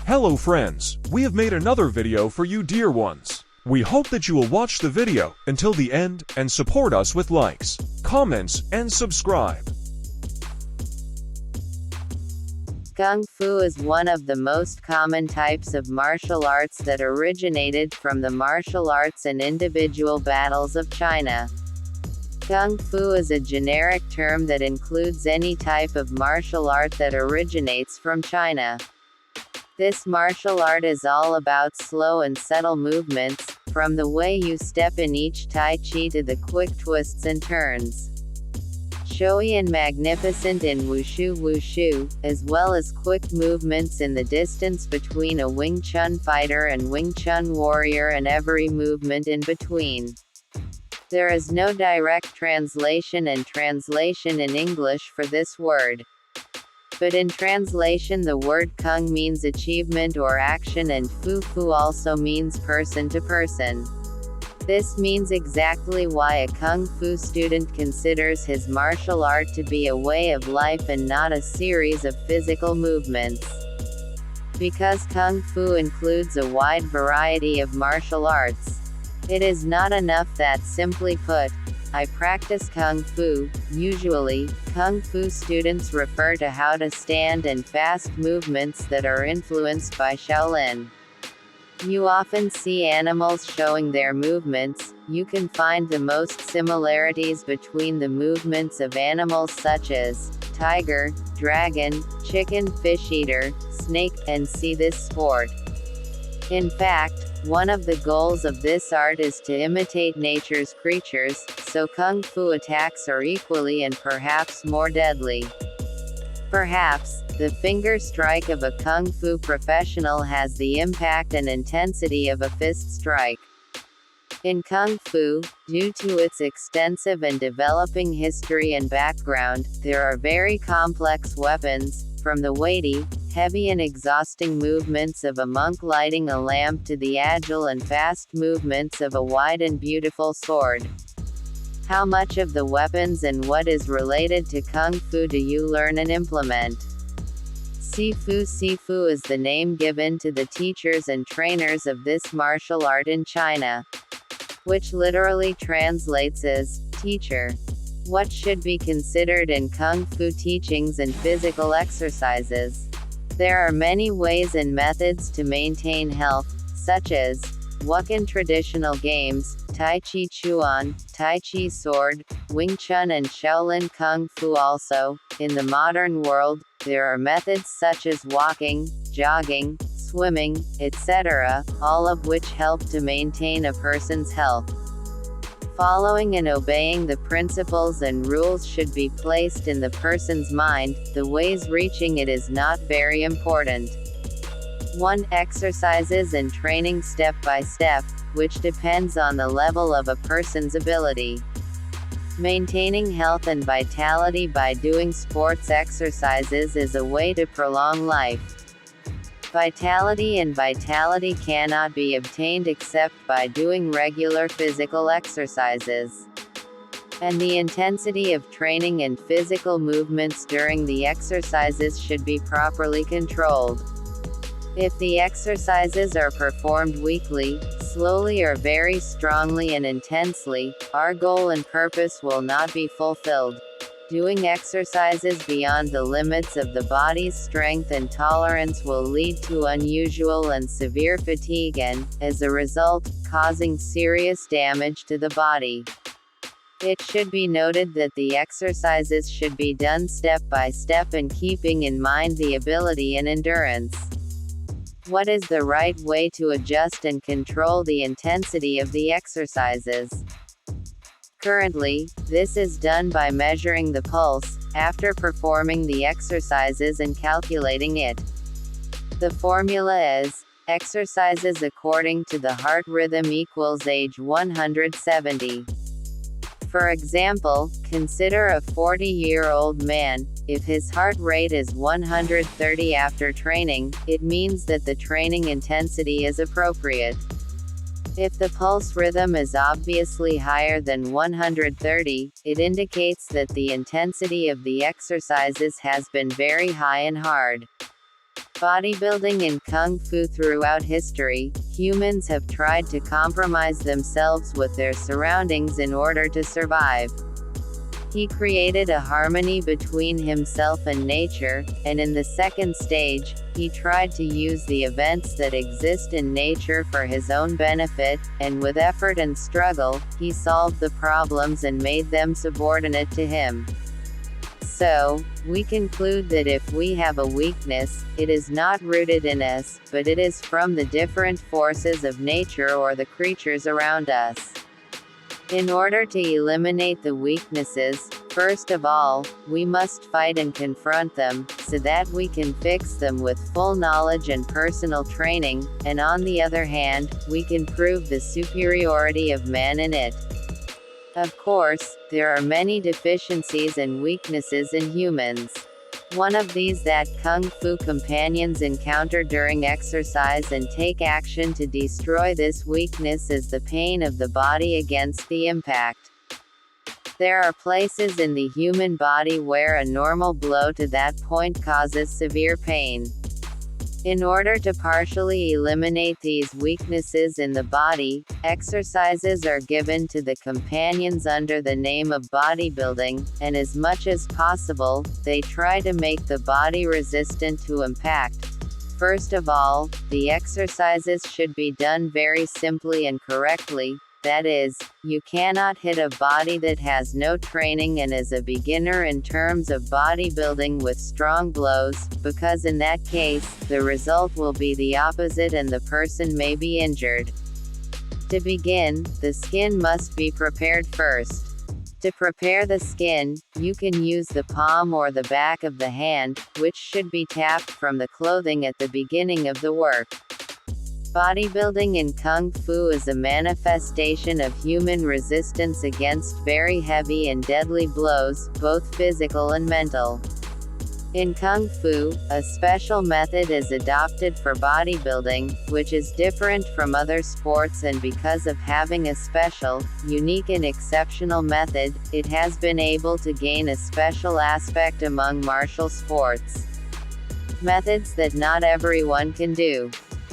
Hello friends, we have made another video for you dear ones. We hope that you will watch the video until the end and support us with likes, comments, and subscribe. Kung Fu is one of the most common types of martial arts that originated from the martial arts and individual battles of China. Kung Fu is a generic term that includes any type of martial art that originates from China. This martial art is all about slow and subtle movements, from the way you step in each Tai Chi to the quick twists and turns. Showy and magnificent in wushu, as well as quick movements in the distance between a Wing Chun fighter and Wing Chun warrior and every movement in between. There is no direct translation in English for this word. But in translation the word kung means achievement or action and fu also means person to person. This means exactly why a kung fu student considers his martial art to be a way of life and not a series of physical movements. Because kung fu includes a wide variety of martial arts, it is not enough that simply put, I practice Kung Fu. Usually, Kung Fu students refer to how to stand and fast movements that are influenced by Shaolin. You often see animals showing their movements. You can find the most similarities between the movements of animals such as tiger, dragon, chicken, fish eater, snake, and see this sport. In fact, one of the goals of this art is to imitate nature's creatures, so Kung Fu attacks are equally and perhaps more deadly. Perhaps, the finger strike of a Kung Fu professional has the impact and intensity of a fist strike. In Kung Fu, due to its extensive and developing history and background, there are very complex weapons, from the weighty, heavy and exhausting movements of a monk lighting a lamp to the agile and fast movements of a wide and beautiful sword. How much of the weapons and what is related to Kung Fu do you learn and implement? Sifu is the name given to the teachers and trainers of this martial art in China, which literally translates as teacher. What should be considered in Kung Fu teachings and physical exercises? There are many ways and methods to maintain health, such as Wukan traditional games, Tai Chi Chuan, Tai Chi sword, Wing Chun and Shaolin Kung Fu. Also, in the modern world, there are methods such as walking, jogging, swimming, etc., all of which help to maintain a person's health. Following and obeying the principles and rules should be placed in the person's mind, the ways reaching it is not very important. 1. Exercises and training step by step, which depends on the level of a person's ability. Maintaining health and vitality by doing sports exercises is a way to prolong life. Vitality cannot be obtained except by doing regular physical exercises. And the intensity of training and physical movements during the exercises should be properly controlled. If the exercises are performed weakly, slowly or very strongly and intensely, our goal and purpose will not be fulfilled. Doing exercises beyond the limits of the body's strength and tolerance will lead to unusual and severe fatigue and, as a result, causing serious damage to the body. It should be noted that the exercises should be done step by step and keeping in mind the ability and endurance. What is the right way to adjust and control the intensity of the exercises? Currently, this is done by measuring the pulse, after performing the exercises and calculating it. The formula is, exercises according to the heart rhythm equals age 170. For example, consider a 40-year-old man. If his heart rate is 130 after training, it means that the training intensity is appropriate. If the pulse rhythm is obviously higher than 130, it indicates that the intensity of the exercises has been very high and hard. Bodybuilding in Kung Fu. Throughout history, humans have tried to compromise themselves with their surroundings in order to survive. He created a harmony between himself and nature, and in the second stage, he tried to use the events that exist in nature for his own benefit, and with effort and struggle, he solved the problems and made them subordinate to him. So, we conclude that if we have a weakness, it is not rooted in us, but it is from the different forces of nature or the creatures around us. In order to eliminate the weaknesses, first of all, we must fight and confront them, so that we can fix them with full knowledge and personal training, and on the other hand, we can prove the superiority of man in it. Of course, there are many deficiencies and weaknesses in humans. One of these that Kung Fu companions encounter during exercise and take action to destroy this weakness is the pain of the body against the impact. There are places in the human body where a normal blow to that point causes severe pain. In order to partially eliminate these weaknesses in the body, exercises are given to the companions under the name of bodybuilding, and as much as possible, they try to make the body resistant to impact. First of all, the exercises should be done very simply and correctly. That is, you cannot hit a body that has no training and is a beginner in terms of bodybuilding with strong blows, because in that case, the result will be the opposite and the person may be injured. To begin, the skin must be prepared first. To prepare the skin, you can use the palm or the back of the hand, which should be tapped from the clothing at the beginning of the work. Bodybuilding in Kung Fu is a manifestation of human resistance against very heavy and deadly blows, both physical and mental. In Kung Fu, a special method is adopted for bodybuilding, which is different from other sports, and because of having a special, unique and exceptional method, it has been able to gain a special aspect among martial sports. Methods that not everyone can do.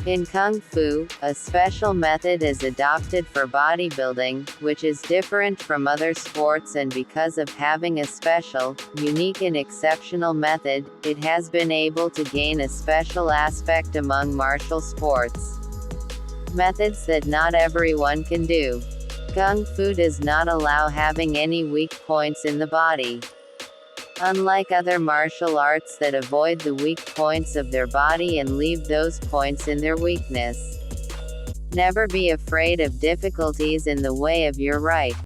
In Kung Fu, a special method is adopted for bodybuilding, which is different from other sports, and because of having a special, unique and exceptional method, it has been able to gain a special aspect among martial sports. Methods that not everyone can do. Kung Fu does not allow having any weak points in the body. Unlike other martial arts that avoid the weak points of their body and leave those points in their weakness. Never be afraid of difficulties in the way of your right.